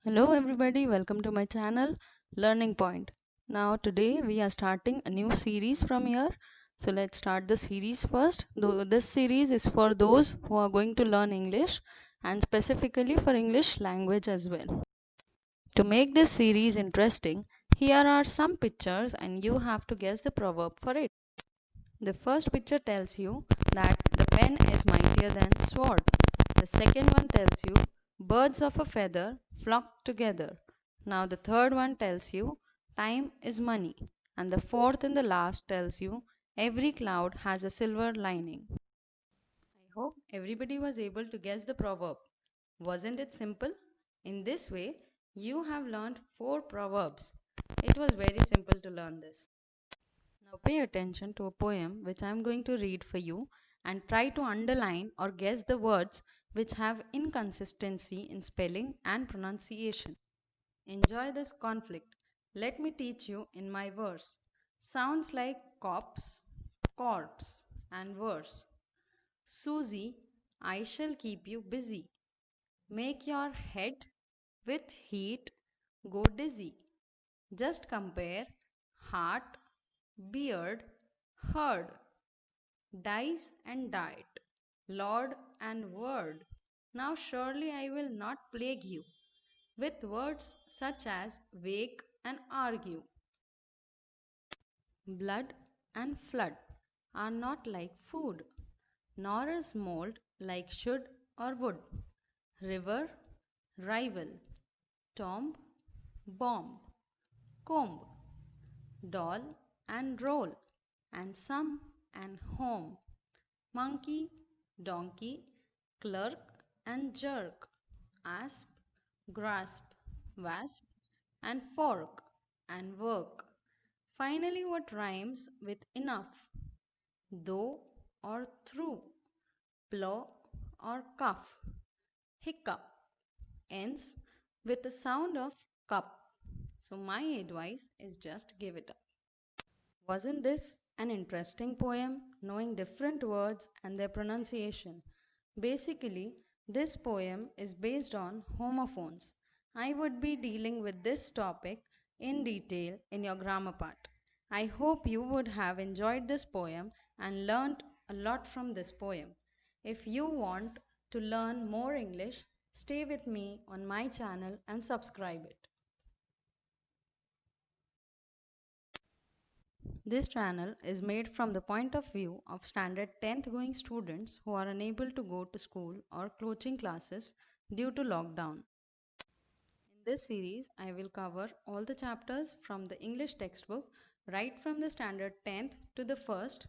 Hello everybody, welcome to my channel Learning Point. Now today we are starting a new series from here. So let's start the series first. Though this series is for those who are going to learn English and specifically for English language as well. To make this series interesting, here are some pictures and you have to guess the proverb for it. The first picture tells you that the pen is mightier than sword. The second one tells you birds of a feather flock together. Now the third one tells you time is money. And the fourth and the last tells you every cloud has a silver lining. I hope everybody was able to guess the proverb. Wasn't it simple? In this way, you have learned 4 proverbs. It was very simple to learn this. Now pay attention to a poem which I am going to read for you and try to underline or guess the words which have inconsistency in spelling and pronunciation. Enjoy this conflict. Let me teach you in my verse. Sounds like cops, corpse, and verse. Susie, I shall keep you busy. Make your head with heat go dizzy. Just compare heart, beard, herd, dice and diet, Lord and word. Now surely I will not plague you with words such as wake and argue. Blood and flood are not like food, nor is mold like should or would. River, rival, tomb, bomb, comb, doll and roll, and some and home. Monkey, donkey, clerk and jerk, asp, grasp, wasp, and fork and work. Finally, what rhymes with enough? Though or through, plow or cuff, hiccup ends with the sound of cup. So, my advice is just give it up. Wasn't this an interesting poem, knowing different words and their pronunciation? Basically, this poem is based on homophones. I would be dealing with this topic in detail in your grammar part. I hope you would have enjoyed this poem and learnt a lot from this poem. If you want to learn more English, stay with me on my channel and subscribe it. This channel is made from the point of view of standard 10th going students who are unable to go to school or coaching classes due to lockdown. In this series, I will cover all the chapters from the English textbook right from the standard 10th to the 1st,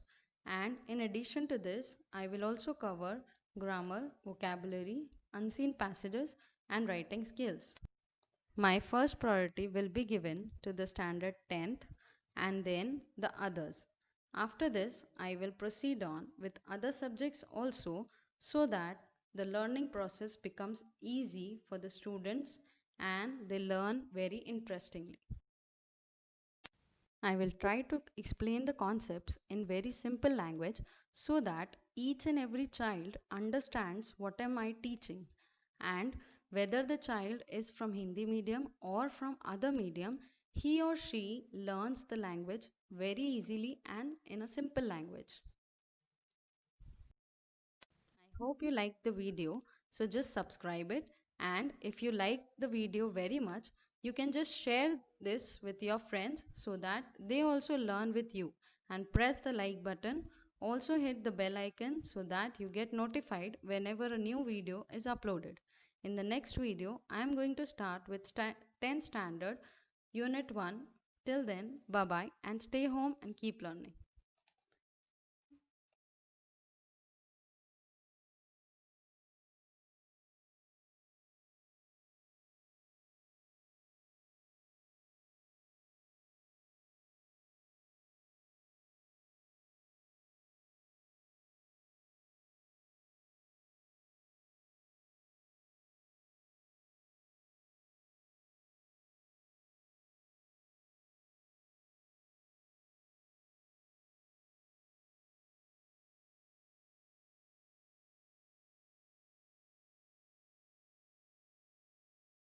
and in addition to this, I will also cover grammar, vocabulary, unseen passages and writing skills. My first priority will be given to the standard 10th and then the others. After this, I will proceed on with other subjects also so that the learning process becomes easy for the students and they learn very interestingly. I will try to explain the concepts in very simple language so that each and every child understands what am I teaching, and whether the child is from Hindi medium or from other medium, he or she learns the language very easily and in a simple language. I hope you liked the video, so just subscribe it, and if you like the video very much, you can just share this with your friends so that they also learn with you, and press the like button. Also hit the bell icon so that you get notified whenever a new video is uploaded. In the next video, I am going to start with 10 standard unit 1. Till then, bye bye and stay home and keep learning.